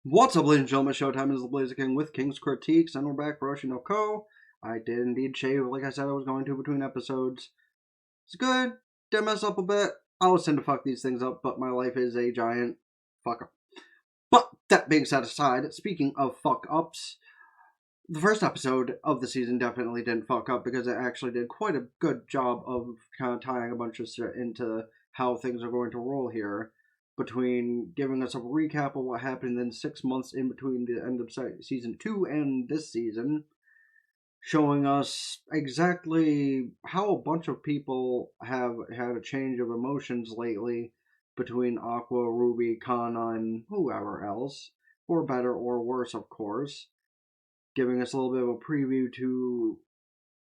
What's up, ladies and gentlemen? Showtime is the Blazer King with King's Critiques, and we're back for Oshi no Ko. I did indeed shave, like I said I was going to, between episodes. It's good. Did mess up a bit. I always tend to fuck these things up, but my life is a giant fuck up. But that being set aside, speaking of fuck ups, the first episode of the season definitely didn't fuck up because it actually did quite a good job of kind of tying a bunch of shit into how things are going to roll here, between giving us a recap of what happened in 6 months in between the end of season 2 and this season, showing us exactly how a bunch of people have had a change of emotions lately between Aqua, Ruby, Kana, and whoever else, for better or worse, of course, giving us a little bit of a preview to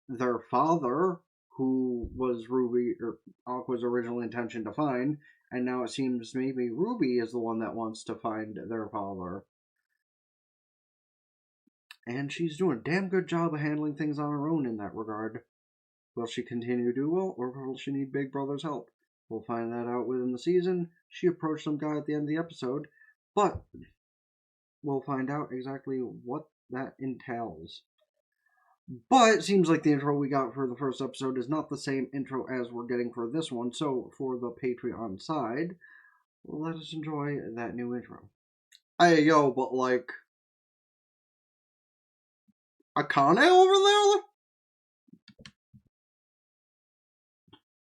their father, who was Ruby or Aqua's original intention to find, and now it seems maybe Ruby is the one that wants to find their father. And she's doing a damn good job of handling things on her own in that regard. Will she continue to do well, or will she need Big Brother's help? We'll find that out within the season. She approached some guy at the end of the episode, but we'll find out exactly what that entails. But it seems like the intro we got for the first episode is not the same intro as we're getting for this one, so for the Patreon side, let us enjoy that new intro. Hey, yo, but like, Akane over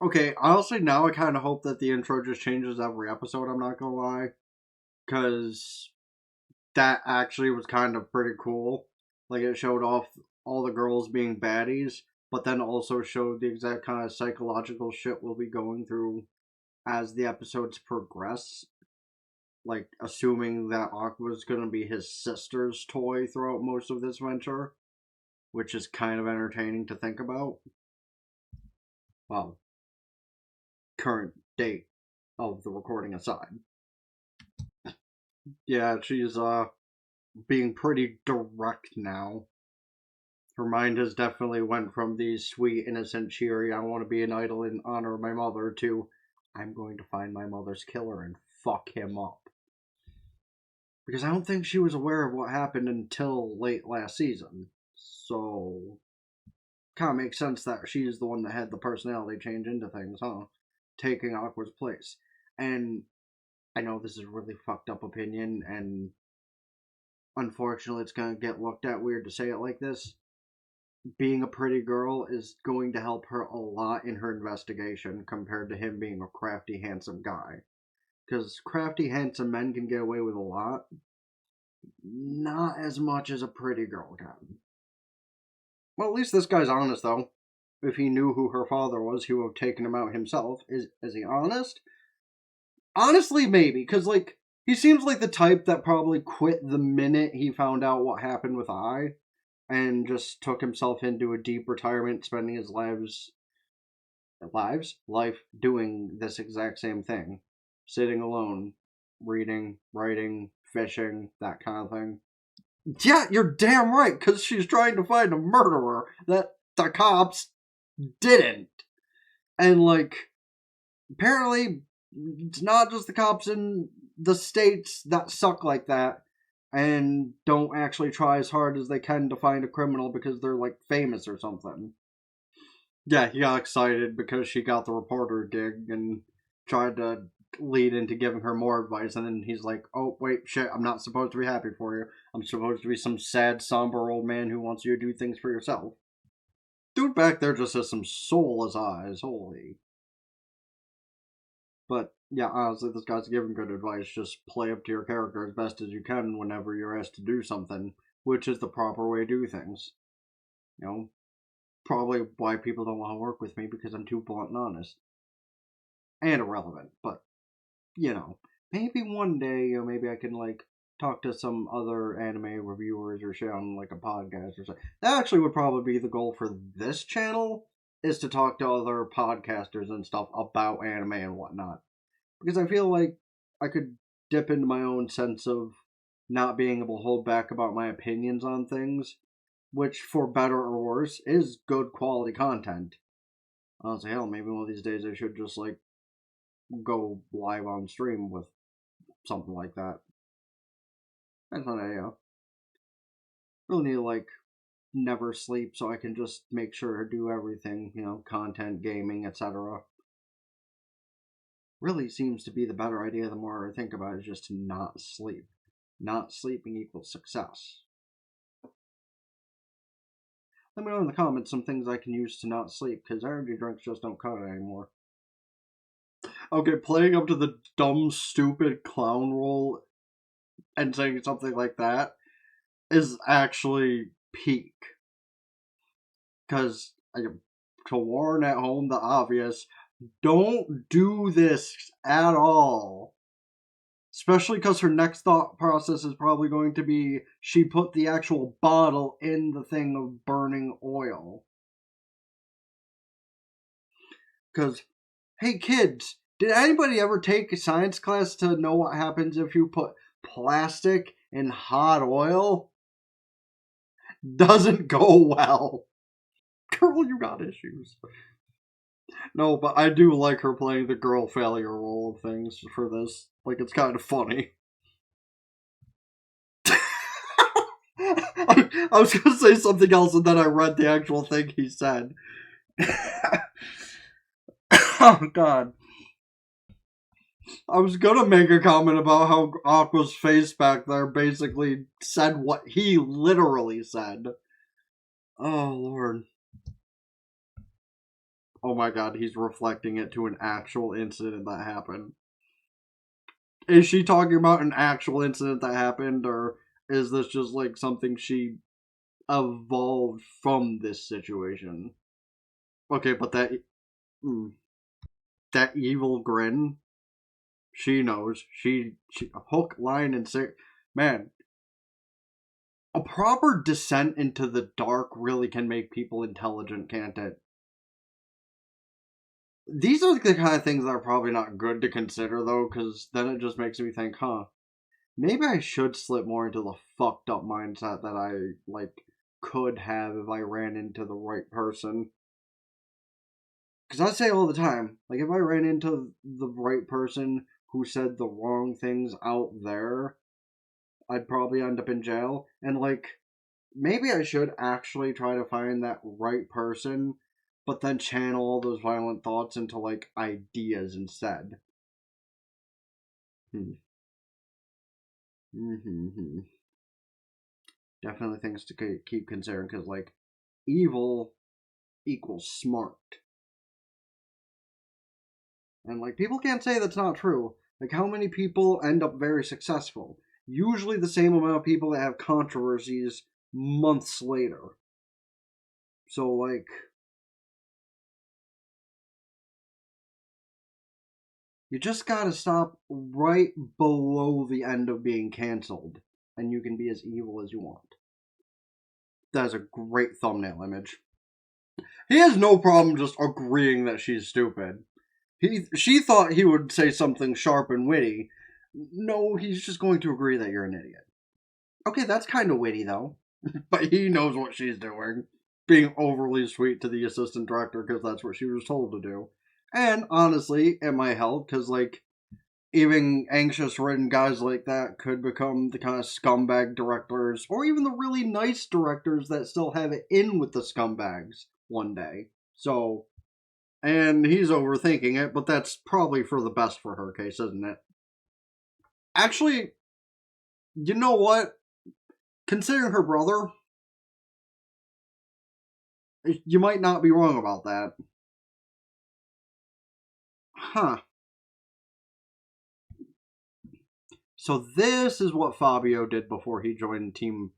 there? Okay, honestly, now I kind of hope that the intro just changes every episode, I'm not gonna lie. Because that actually was kind of pretty cool. Like, it showed off all the girls being baddies, but then also showed the exact kind of psychological shit we'll be going through as the episodes progress. Like, assuming that Aqua's gonna be his sister's toy throughout most of this venture, which is kind of entertaining to think about. Well, current date of the recording aside. Yeah, she's being pretty direct now. Her mind has definitely went from the sweet, innocent, cheery, I want to be an idol in honor of my mother, to I'm going to find my mother's killer and fuck him up. Because I don't think she was aware of what happened until late last season. So, kind of makes sense that she's the one that had the personality change into things, huh? Taking Aqua's place. And I know this is a really fucked up opinion, and unfortunately it's gonna get looked at weird to say it like this. Being a pretty girl is going to help her a lot in her investigation compared to him being a crafty, handsome guy. Because crafty, handsome men can get away with a lot, not as much as a pretty girl can. Well, at least this guy's honest, though. If he knew who her father was, he would have taken him out himself. Is he honest? Honestly, maybe, because, like, he seems like the type that probably quit the minute he found out what happened with I, and just took himself into a deep retirement, spending his life doing this exact same thing. Sitting alone, reading, writing, fishing, that kind of thing. Yeah, you're damn right, because she's trying to find a murderer that the cops didn't. And, like, apparently, it's not just the cops in the states that suck like that and don't actually try as hard as they can to find a criminal because they're, like, famous or something. Yeah, he got excited because she got the reporter gig and tried to lead into giving her more advice, and then he's like, oh, wait, shit, I'm not supposed to be happy for you. I'm supposed to be some sad, somber old man who wants you to do things for yourself. Dude back there just has some soulless eyes, holy. But, yeah, honestly, this guy's giving good advice. Just play up to your character as best as you can whenever you're asked to do something, which is the proper way to do things. You know, probably why people don't want to work with me, because I'm too blunt and honest. And irrelevant, but maybe one day, maybe I can like talk to some other anime reviewers or shit on like a podcast or something. That actually would probably be the goal for this channel, is to talk to other podcasters and stuff about anime and whatnot. Because I feel like I could dip into my own sense of not being able to hold back about my opinions on things, which, for better or worse, is good quality content. I was like, hell, maybe one of these days I should just like go live on stream with something like that. I thought I really need to like never sleep so I can just make sure to do everything, content, gaming, etc. Really seems to be the better idea the more I think about it, is just to not sleep. Not sleeping equals success. Let me know in the comments some things I can use to not sleep, because energy drinks just don't cut it anymore. Okay, playing up to the dumb, stupid clown role and saying something like that is actually peak. Because to warn at home the obvious, don't do this at all. Especially because her next thought process is probably going to be she put the actual bottle in the thing of burning oil. Because, hey kids, did anybody ever take a science class to know what happens if you put plastic in hot oil? Doesn't go well. Girl, you got issues. No, but I do like her playing the girl failure role of things for this. Like, it's kind of funny. I was going to say something else and then I read the actual thing he said. Oh, God. I was going to make a comment about how Aqua's face back there basically said what he literally said. Oh, Lord. Oh my God, he's reflecting it to an actual incident that happened. Is she talking about an actual incident that happened, or is this just like something she evolved from this situation? Okay, but that evil grin, she knows. She hook, line, and sinker. Man, a proper descent into the dark really can make people intelligent, can't it? These are the kind of things that are probably not good to consider, though, because then it just makes me think, maybe I should slip more into the fucked up mindset that I, could have if I ran into the right person. Because I say all the time, like, if I ran into the right person who said the wrong things out there, I'd probably end up in jail. And, maybe I should actually try to find that right person, but then channel all those violent thoughts into, ideas instead. Hmm. Mm-hmm. Definitely things to keep considering, because, evil equals smart. And, people can't say that's not true. Like, how many people end up very successful? Usually the same amount of people that have controversies months later. So, you just gotta stop right below the end of being cancelled, and you can be as evil as you want. That is a great thumbnail image. He has no problem just agreeing that she's stupid. She thought he would say something sharp and witty. No, he's just going to agree that you're an idiot. Okay, that's kind of witty, though. But he knows what she's doing. Being overly sweet to the assistant director because that's what she was told to do. And honestly, it might help because, even anxious ridden guys like that could become the kind of scumbag directors, or even the really nice directors that still have it in with the scumbags one day. So, and he's overthinking it, but that's probably for the best for her case, isn't it? Actually, you know what? Considering her brother, you might not be wrong about that. Huh. So this is what Fabio did before he joined Team...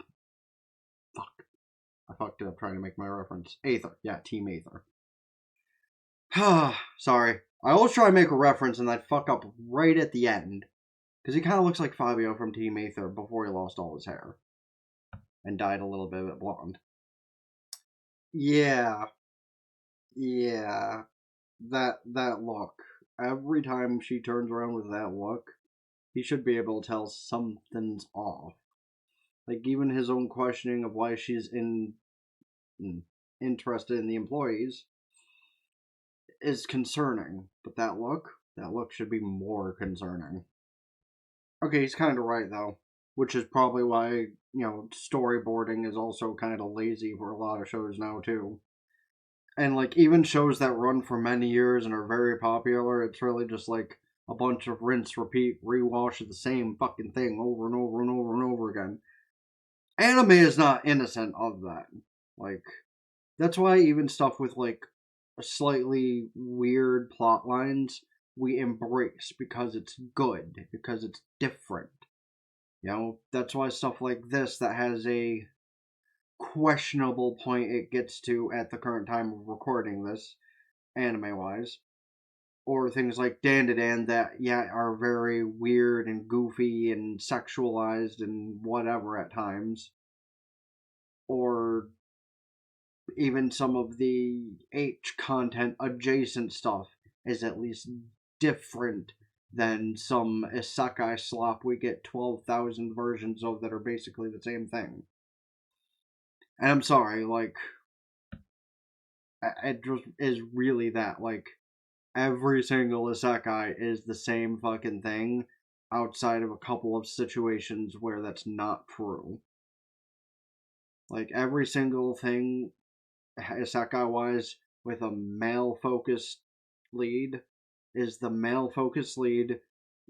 Fuck. I fucked it up trying to make my reference. Aether. Yeah, Team Aether. Sorry. I always try to make a reference and then fuck up right at the end. Because he kind of looks like Fabio from Team Aether before he lost all his hair. And dyed a little bit of it blonde. Yeah. Yeah. That look. Every time she turns around with that look, he should be able to tell something's off. Like, even his own questioning of why she's interested in the employees is concerning. But that look should be more concerning. Okay, he's kind of right, though. which is probably why, storyboarding is also kind of lazy for a lot of shows now, too. And, like, even shows that run for many years and are very popular, it's really just like a bunch of rinse, repeat, rewash of the same fucking thing over and over and over and over again. Anime is not innocent of that. Like, that's why even stuff with, like, slightly weird plot lines we embrace because it's good, because it's different. That's why stuff like this that has a questionable point it gets to at the current time of recording this, anime wise, or things like Dandadan that, yeah, are very weird and goofy and sexualized and whatever at times, or even some of the H content adjacent stuff is at least different than some isekai slop we get 12,000 versions of that are basically the same thing. And I'm sorry, like, it just is really that. Like, every single isekai is the same fucking thing outside of a couple of situations where that's not true. Like, every single thing, isekai wise, with a male focused lead, is the male focused lead,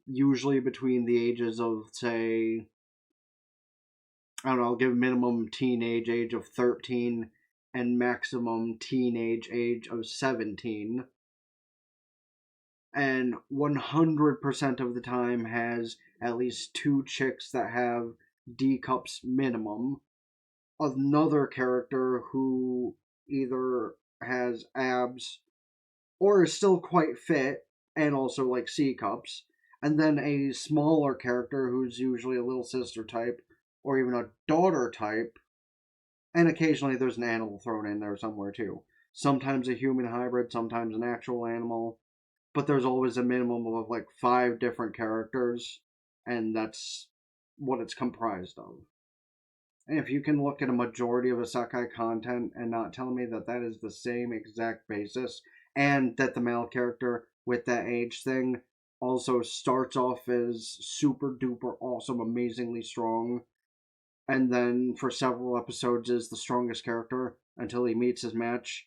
usually between the ages of, say, I don't know, I'll give minimum teenage age of 13 and maximum teenage age of 17. And 100% of the time has at least two chicks that have D cups minimum. Another character who either has abs or is still quite fit and also like C cups. And then a smaller character who's usually a little sister type or even a daughter type. And occasionally there's an animal thrown in there somewhere too. Sometimes a human hybrid, sometimes an actual animal. But there's always a minimum of like 5 different characters, and that's what it's comprised of. And if you can look at a majority of isekai content and not tell me that that is the same exact basis, and that the male character with that age thing also starts off as super duper awesome, amazingly strong, and then for several episodes is the strongest character until he meets his match,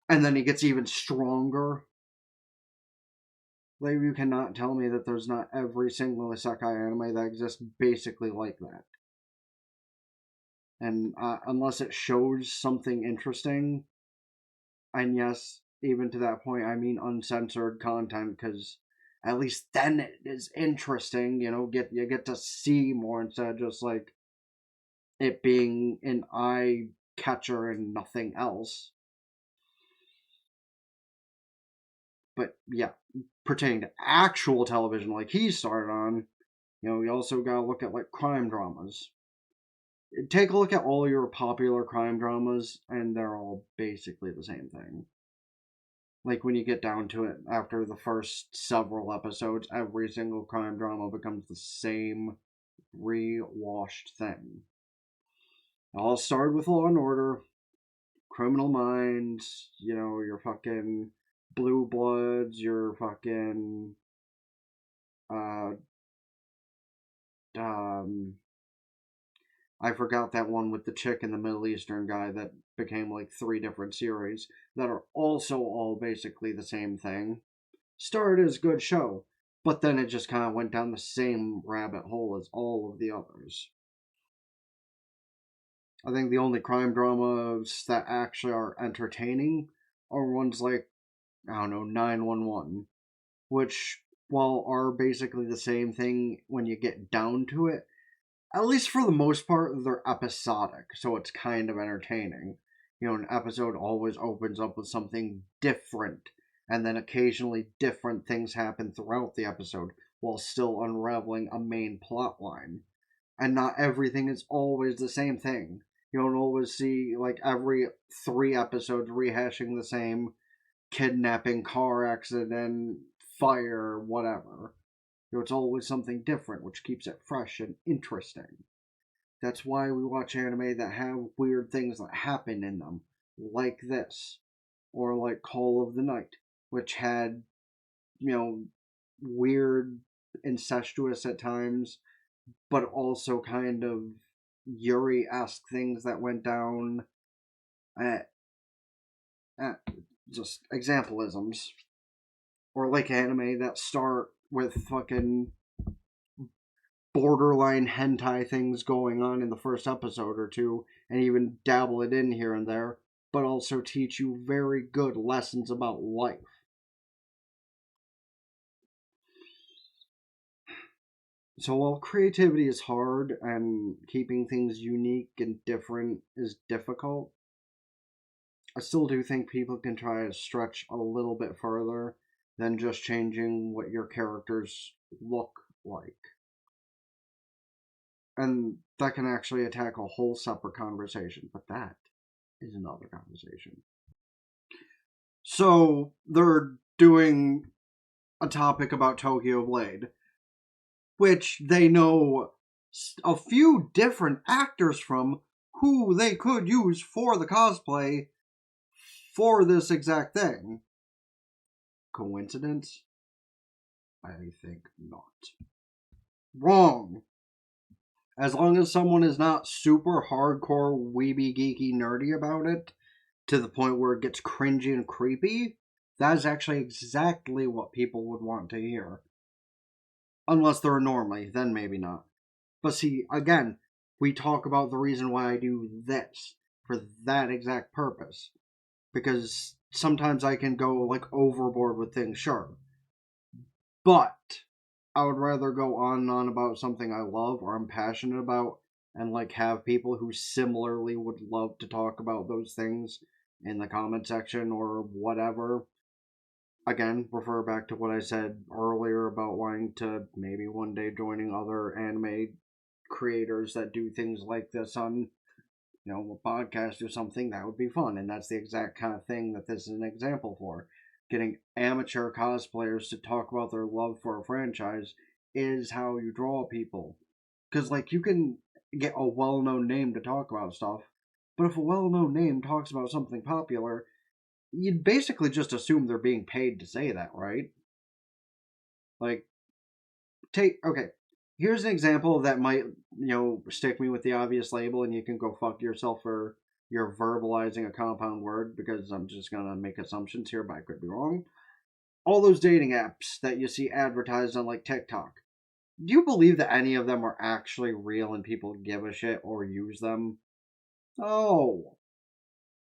and then he gets even stronger. Like, you cannot tell me that there's not every single isekai anime that exists basically like that. And unless it shows something interesting, and yes, even to that point, I mean uncensored content, because at least then it is interesting. You get to see more instead of just like it being an eye catcher and nothing else. But yeah, pertaining to actual television, like he started on, you also gotta look at like crime dramas. Take a look at all your popular crime dramas, and they're all basically the same thing. Like, when you get down to it, after the first several episodes, every single crime drama becomes the same rewashed thing. It all started with Law and Order, Criminal Minds, your fucking Blue Bloods, your fucking uh um I forgot that one with the chick and the Middle Eastern guy that became like 3 different series that are also all basically the same thing. Started as a good show, but then it just kind of went down the same rabbit hole as all of the others. I think the only crime dramas that actually are entertaining are ones like, I don't know, 911, which, while are basically the same thing when you get down to it, at least for the most part, they're episodic, so it's kind of entertaining. An episode always opens up with something different, and then occasionally different things happen throughout the episode while still unraveling a main plot line. And not everything is always the same thing. You don't always see, like, every 3 episodes rehashing the same kidnapping, car accident, fire, whatever. It's always something different, which keeps it fresh and interesting. That's why we watch anime that have weird things that happen in them, like this, or like Call of the Night, which had, weird, incestuous at times, but also kind of Yuri-esque things that went down at, at just exampleisms. Or like anime that start with fucking borderline hentai things going on in the first episode or two, and even dabble it in here and there, but also teach you very good lessons about life. So while creativity is hard and keeping things unique and different is difficult, I still do think people can try to stretch a little bit further than just changing what your characters look like. And that can actually attack a whole separate conversation, but that is another conversation. So they're doing a topic about Tokyo Blade, which they know a few different actors from who they could use for the cosplay for this exact thing. Coincidence? I think not. Wrong. As long as someone is not super hardcore weeby geeky nerdy about it, to the point where it gets cringy and creepy, that is actually exactly what people would want to hear. Unless they're normally, then maybe not. But see, again, we talk about the reason why I do this, for that exact purpose. Because sometimes I can go, like, overboard with things, sure. But I would rather go on and on about something I love or I'm passionate about and, like, have people who similarly would love to talk about those things in the comment section or whatever. Again, refer back to what I said earlier about wanting to maybe one day joining other anime creators that do things like this on, a podcast or something. That would be fun, and that's the exact kind of thing that this is an example for. Getting amateur cosplayers to talk about their love for a franchise is how you draw people. Because, like, you can get a well-known name to talk about stuff, but if a well-known name talks about something popular, you'd basically just assume they're being paid to say that, right? Like, okay, here's an example that might, stick me with the obvious label, and you can go fuck yourself for you're verbalizing a compound word, because I'm just gonna make assumptions here, but I could be wrong. All those dating apps that you see advertised on, like, TikTok. Do you believe that any of them are actually real and people give a shit or use them? Oh.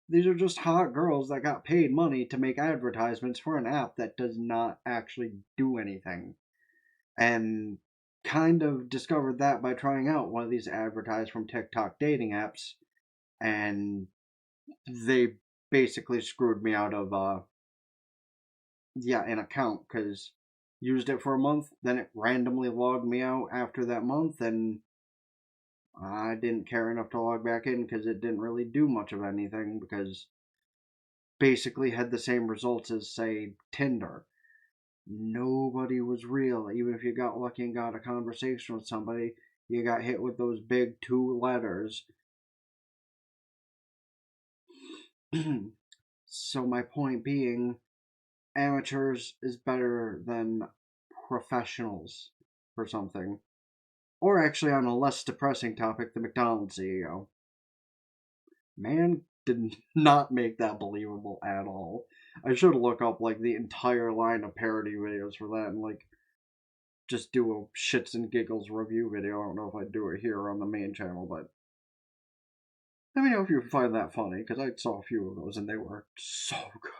These are just hot girls that got paid money to make advertisements for an app that does not actually do anything. And kind of discovered that by trying out one of these advertised from TikTok dating apps, and they basically screwed me out of an account, because used it for a month, then it randomly logged me out after that month, and I didn't care enough to log back in because it didn't really do much of anything, because basically had the same results as, say, Tinder. Nobody was real. Even if you got lucky and got a conversation with somebody, you got hit with those big two letters. So my point being, amateurs is better than professionals for something. Or actually, on a less depressing topic, the McDonald's CEO. Man did not make that believable at all. I should look up, like, the entire line of parody videos for that and, like, just do a shits and giggles review video. I don't know if I'd do it here on the main channel, but let me know if you find that funny, because I saw a few of those and they were so good.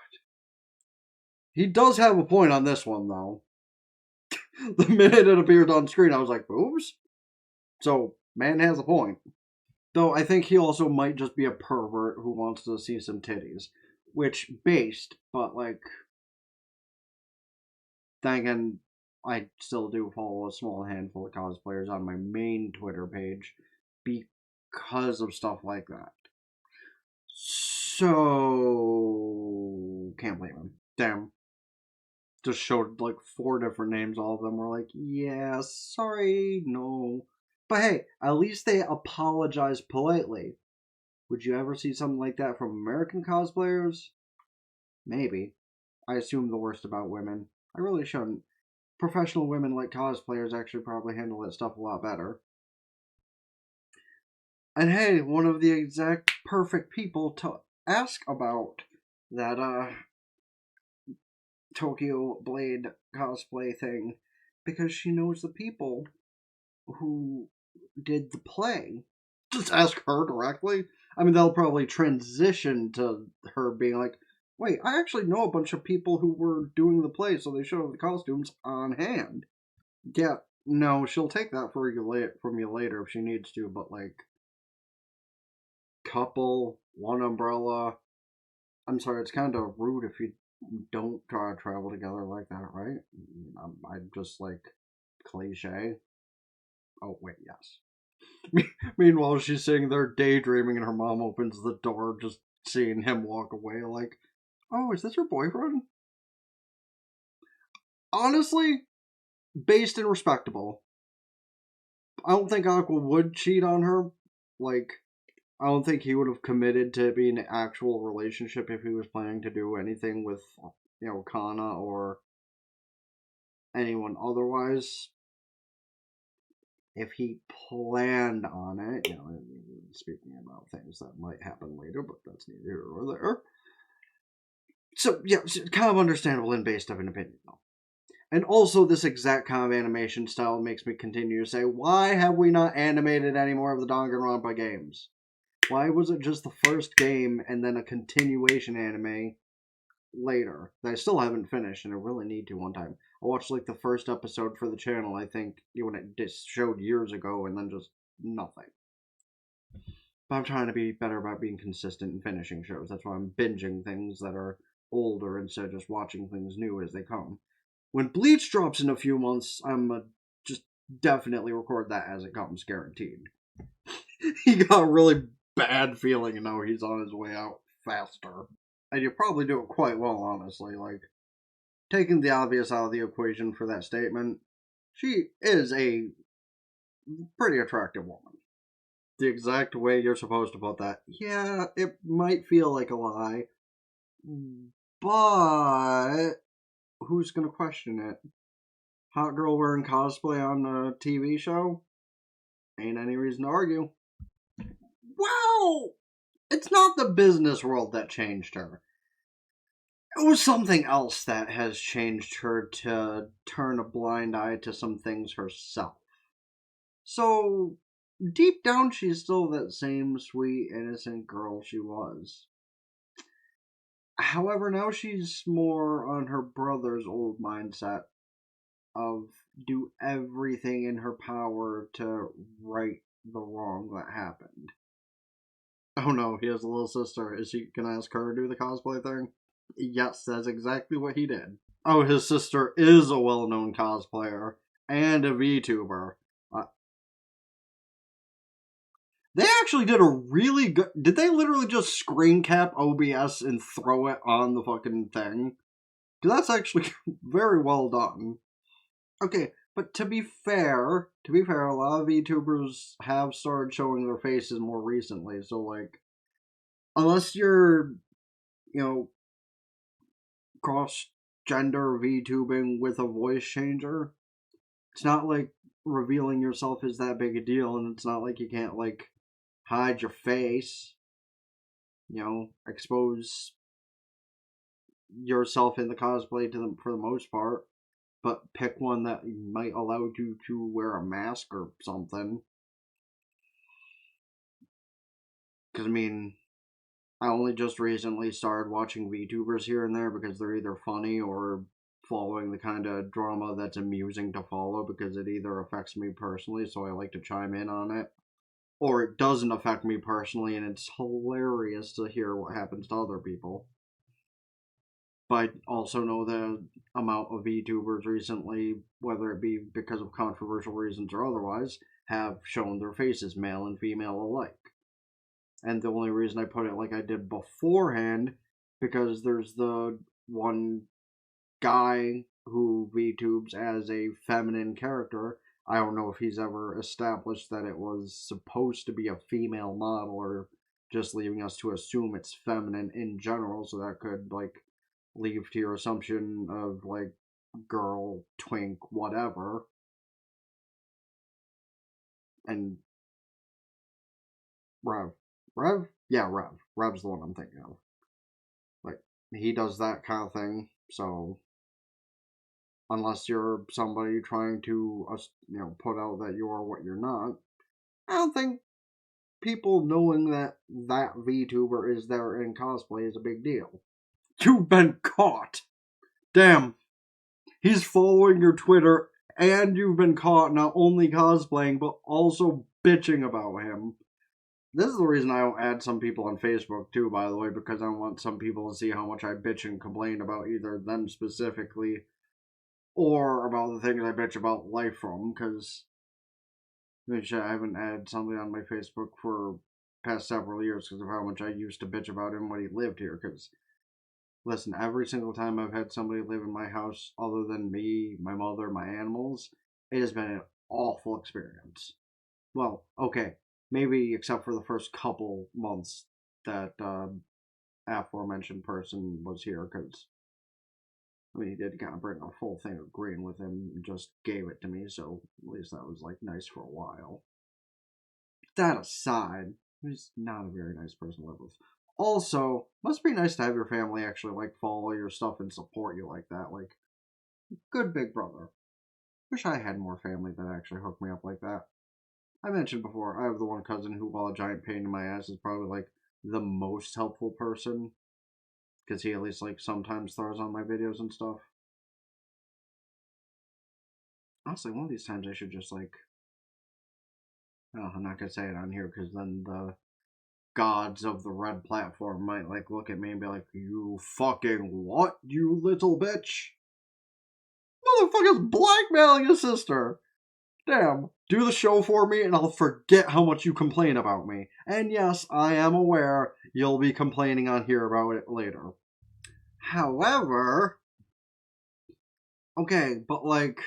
He does have a point on this one, though. The minute it appeared on screen, I was like, boobs? So, man has a point. Though I think he also might just be a pervert who wants to see some titties. Which, based, but, like, then again, I still do follow a small handful of cosplayers on my main Twitter page because of stuff like that. So, can't blame him. Damn. Just showed, like, 4 different names. All of them were like, yeah, sorry, no. But hey, at least they apologized politely. Would you ever see something like that from American cosplayers? Maybe. I assume the worst about women. I really shouldn't. professional women like cosplayers actually probably handle that stuff a lot better. And hey, one of the exact perfect people to ask about that Tokyo Blade cosplay thing, because she knows the people who did the play. Just ask her directly. I mean, they'll probably transition to her being like, wait, I actually know a bunch of people who were doing the play, so they should have the costumes on hand. Yeah, no, she'll take that from you later if she needs to, but like, couple, one umbrella. I'm sorry, it's kind of rude if you don't try to travel together like that, right? I'm just like cliche. Oh, wait, yes. Meanwhile, she's sitting there daydreaming, and her mom opens the door, just seeing him walk away, like, oh, is this your boyfriend? Honestly, based and respectable. I don't think Aqua would cheat on her. Like, I don't think he would have committed to being an actual relationship if he was planning to do anything with, Kana or anyone otherwise. If he planned on it, speaking about things that might happen later, but that's neither here nor there. So, yeah, it's kind of understandable and based of an opinion, though. And also, this exact kind of animation style makes me continue to say, why have we not animated any more of the Danganronpa games? Why was it just the first game and then a continuation anime later that I still haven't finished and I really need to one time? I watched like the first episode for the channel, I think, when it just showed years ago, and then just nothing. But I'm trying to be better about being consistent and finishing shows. That's why I'm binging things that are older instead of just watching things new as they come. When Bleach drops in a few months, I'm just definitely record that as it comes, guaranteed. He got a really bad feeling, and now he's on his way out faster. And you probably do it quite well, honestly. Like, taking the obvious out of the equation for that statement, she is a pretty attractive woman. The exact way you're supposed to put that, yeah, it might feel like a lie, but who's gonna question it? Hot girl wearing cosplay on a TV show? Ain't any reason to argue. Well, it's not the business world that changed her. It was something else that has changed her to turn a blind eye to some things herself. So, deep down, she's still that same sweet, innocent girl she was. However, now she's more on her brother's old mindset of do everything in her power to right the wrong that happened. Oh no, he has a little sister. Is he gonna ask her to do the cosplay thing? Yes, that's exactly what he did. Oh, his sister is a well-known cosplayer and a VTuber. Uh, they actually did a really good. Did they literally just screen cap OBS and throw it on the fucking thing? Because that's actually very well done. Okay, but to be fair, a lot of VTubers have started showing their faces more recently. So like, unless you're, you know, cross gender VTubing with a voice changer, it's not like revealing yourself is that big a deal, and it's not like you can't like hide your face, expose yourself in the cosplay to them for the most part, but pick one that might allow you to wear a mask or something. Because I mean, I only just recently started watching VTubers here and there because they're either funny or following the kind of drama that's amusing to follow because it either affects me personally, so I like to chime in on it, or it doesn't affect me personally and it's hilarious to hear what happens to other people. But I also know the amount of VTubers recently, whether it be because of controversial reasons or otherwise, have shown their faces, male and female alike. And the only reason I put it like I did beforehand, because there's the one guy who VTubes as a feminine character. I don't know if he's ever established that it was supposed to be a female model or just leaving us to assume it's feminine in general, so that could, like, leave to your assumption of, like, girl, twink, whatever. And Rev. Rev? Yeah, Rev. Rev's the one I'm thinking of. Like, he does that kind of thing, so unless you're somebody trying to, put out that you are what you're not, I don't think people knowing that that VTuber is there in cosplay is a big deal. You've been caught! Damn. He's following your Twitter, and you've been caught not only cosplaying, but also bitching about him. This is the reason I don't add some people on Facebook, too, by the way, because I want some people to see how much I bitch and complain about either them specifically, or about the things I bitch about life from, because I haven't had somebody on my Facebook for past several years because of how much I used to bitch about him when he lived here, because listen, every single time I've had somebody live in my house other than me, my mother, my animals, it has been an awful experience. Well, okay, maybe except for the first couple months that aforementioned person was here, because he did kind of bring a full thing of green with him and just gave it to me, so at least that was like nice for a while. That aside, he's not a very nice person to live with. Also, must be nice to have your family actually like follow your stuff and support you like that. Like, good big brother. Wish I had more family that actually hooked me up like that. I mentioned before, I have the one cousin who, while a giant pain in my ass, is probably like the most helpful person. Because he at least like sometimes throws on my videos and stuff. Honestly, one of these times I should just like, oh, I'm not gonna say it on here because then the gods of the red platform might like look at me and be like, "You fucking what, you little bitch? Motherfucker's blackmailing his sister. Damn, do the show for me and I'll forget how much you complain about me. And yes, I am aware you'll be complaining on here about it later. However, okay, but like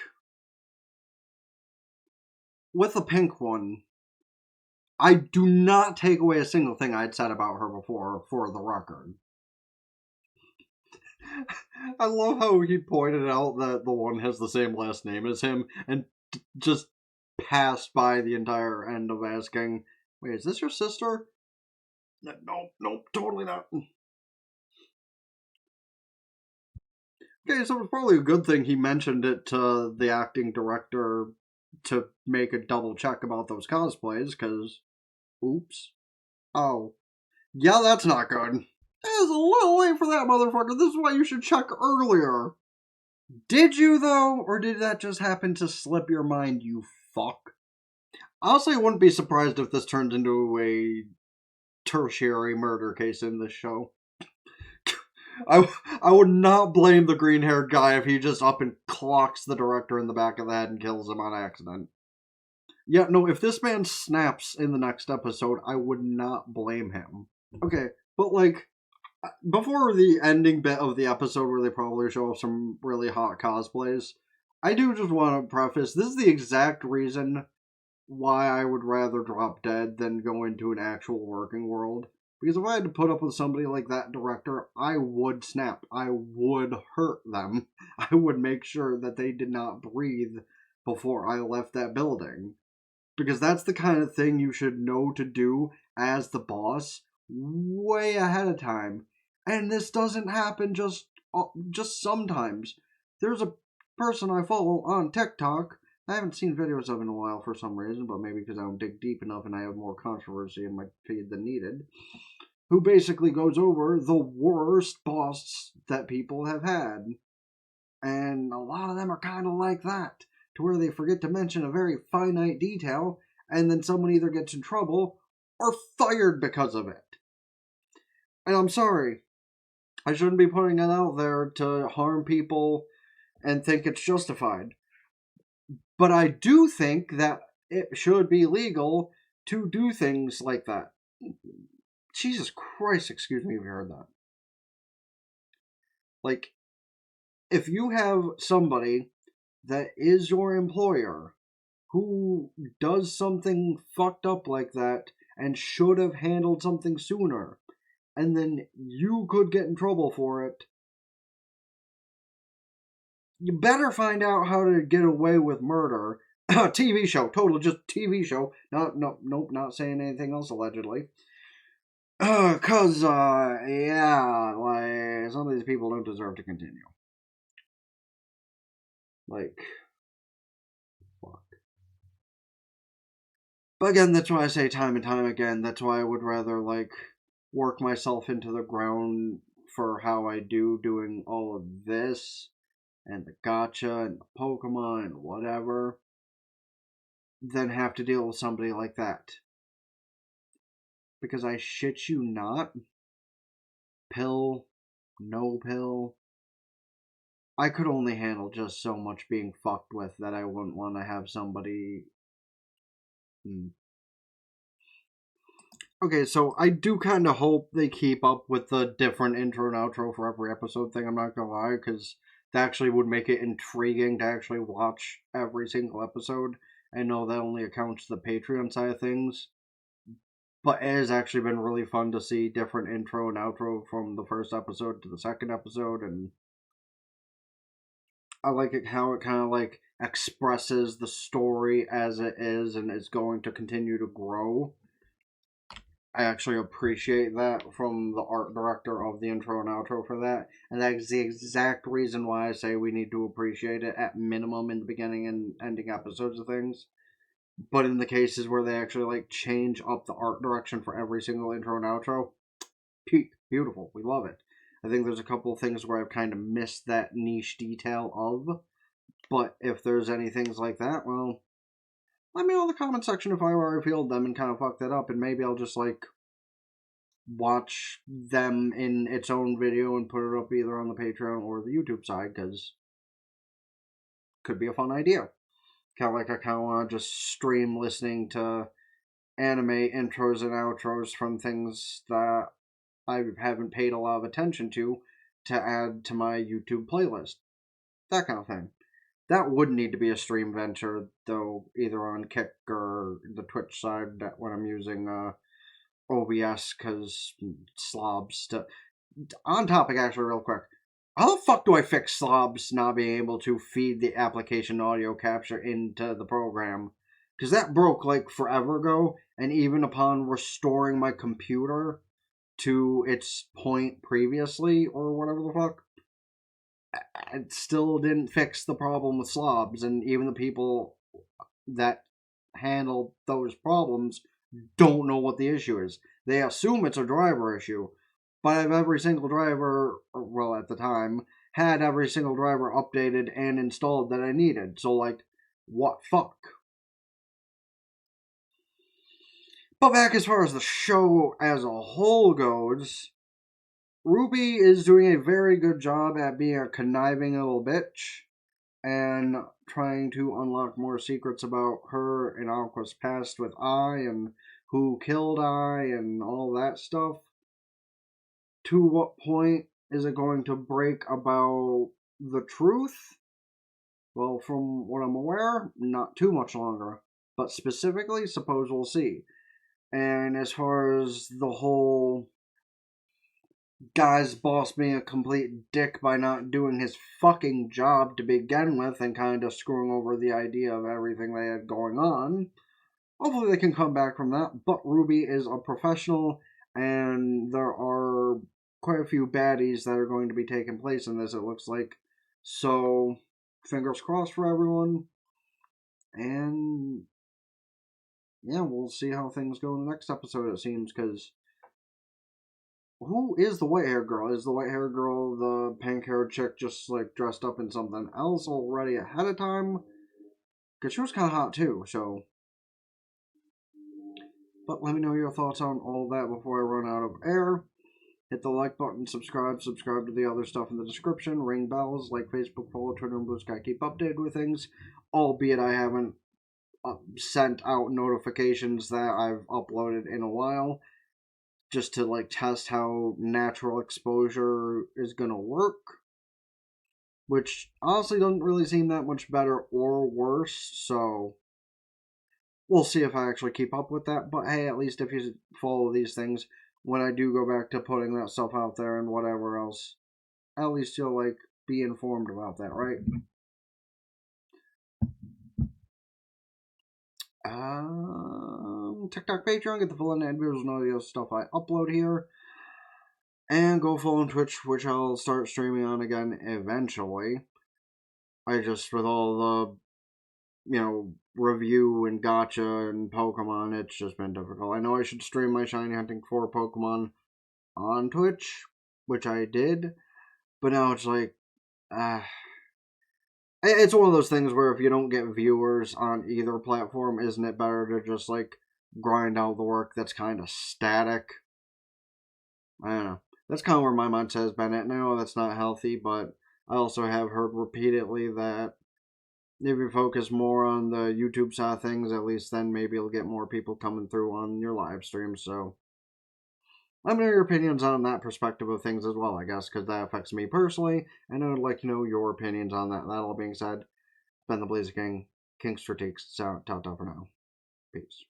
with the pink one, I do not take away a single thing I'd said about her before for the record. I love how he pointed out that the one has the same last name as him and just passed by the entire end of asking, wait, is this your sister? Nope, totally not. Okay, so it's probably a good thing he mentioned it to the acting director to make a double check about those cosplays, because, oops. Oh, yeah, that's not good. It's a little late for that, motherfucker. This is why you should check earlier. Did you, though? Or did that just happen to slip your mind, you fuck? Honestly, I wouldn't be surprised if this turns into a tertiary murder case in this show. I would not blame the green haired guy if he just up and clocks the director in the back of the head and kills him on accident. Yeah, no, if this man snaps in the next episode, I would not blame him. Okay, but like, before the ending bit of the episode where they probably show off some really hot cosplays, I do just want to preface this is the exact reason why I would rather drop dead than go into an actual working world. Because if I had to put up with somebody like that director, I would snap. I would hurt them. I would make sure that they did not breathe before I left that building. Because that's the kind of thing you should know to do as the boss way ahead of time. And this doesn't happen just sometimes. There's a person I follow on TikTok. I haven't seen videos of in a while for some reason, but maybe because I don't dig deep enough and I have more controversy in my feed than needed. Who basically goes over the worst boss that people have had. And a lot of them are kind of like that, to where they forget to mention a very finite detail, and then someone either gets in trouble or fired because of it. And I'm sorry, I shouldn't be putting it out there to harm people and think it's justified. But I do think that it should be legal to do things like that. Jesus Christ, excuse me if you heard that. Like, if you have somebody that is your employer who does something fucked up like that and should have handled something sooner, and then you could get in trouble for it, You better find out how to get away with murder. TV show, total just TV show. Nope, not saying anything else allegedly. Yeah, like, some of these people don't deserve to continue. Like, fuck. But again, that's why I say time and time again, that's why I would rather, like, work myself into the ground for how I do, doing all of this, and the gacha, and the Pokemon, and whatever, than have to deal with somebody like that. Because I shit you not, pill, no pill, I could only handle just so much being fucked with that I wouldn't want to have somebody. Okay, so I do kind of hope they keep up with the different intro and outro for every episode thing, I'm not gonna lie, because that actually would make it intriguing to actually watch every single episode. I know that only accounts to the Patreon side of things, but it has actually been really fun to see different intro and outro from the first episode to the second episode, and I like it how it kind of like expresses the story as it is and is going to continue to grow. I actually appreciate that from the art director of the intro and outro for that, and that is the exact reason why I say we need to appreciate it at minimum in the beginning and ending episodes of things. But in the cases where they actually like change up the art direction for every single intro and outro, beautiful. We love it. I think there's a couple of things where I've kind of missed that niche detail of, but if there's any things like that, well, let me know in the comment section if I already revealed them and kind of fucked that up, and maybe I'll just like watch them in its own video and put it up either on the Patreon or the YouTube side, because could be a fun idea. Kind of like I kind of want to just stream listening to anime intros and outros from things that I haven't paid a lot of attention to add to my YouTube playlist. That kind of thing. That would need to be a stream venture, though, either on Kick or the Twitch side when I'm using OBS, because slobs. On topic, actually, real quick. How the fuck do I fix slobs not being able to feed the application audio capture into the program? Because that broke like forever ago, and even upon restoring my computer to its point previously, or whatever the fuck, it still didn't fix the problem with slobs, and even the people that handle those problems don't know what the issue is. They assume it's a driver issue, but if every single driver, well, at the time, had every single driver updated and installed that I needed. So, like, what fuck? But back as far as the show as a whole goes, Ruby is doing a very good job at being a conniving little bitch and trying to unlock more secrets about her and Aqua's past with I and who killed I and all that stuff. To what point is it going to break about the truth? Well, from what I'm aware, not too much longer. But specifically, suppose we'll see. And as far as the whole guy's boss being a complete dick by not doing his fucking job to begin with and kind of screwing over the idea of everything they had going on, hopefully they can come back from that. But Ruby is a professional, and there are quite a few baddies that are going to be taking place in this, it looks like. So, fingers crossed for everyone. And yeah, we'll see how things go in the next episode, it seems, because who is the white haired girl? Is the white haired girl the pink haired chick just like dressed up in something else already ahead of time? Because she was kind of hot too, so. But let me know your thoughts on all that before I run out of air. Hit the like button, subscribe to the other stuff in the description, ring bells, like Facebook, follow Twitter, and Blue Sky, keep updated with things. Albeit I haven't sent out notifications that I've uploaded in a while, just to like test how natural exposure is gonna work, which honestly doesn't really seem that much better or worse, so we'll see if I actually keep up with that. But hey, at least if you follow these things, when I do go back to putting that stuff out there and whatever else, at least you'll like be informed about that, right? TikTok, Patreon, get the full end videos and all the other stuff I upload here. And go follow Twitch, which I'll start streaming on again eventually. I just, with all the, review and gacha and Pokemon, it's just been difficult. I know I should stream my shiny hunting for Pokemon on Twitch, which I did, but now it's like, it's one of those things where if you don't get viewers on either platform, isn't it better to just, like, grind out the work that's kind of static? I don't know. That's kind of where my mindset has been at. And I know that's not healthy, but I also have heard repeatedly that if you focus more on the YouTube side of things, at least then maybe you'll get more people coming through on your live streams. So let me know your opinions on that perspective of things as well, I guess, because that affects me personally, and I would like to know your opinions on that. That all being said, been the Blazer King, King's Critiques, out for now. Peace.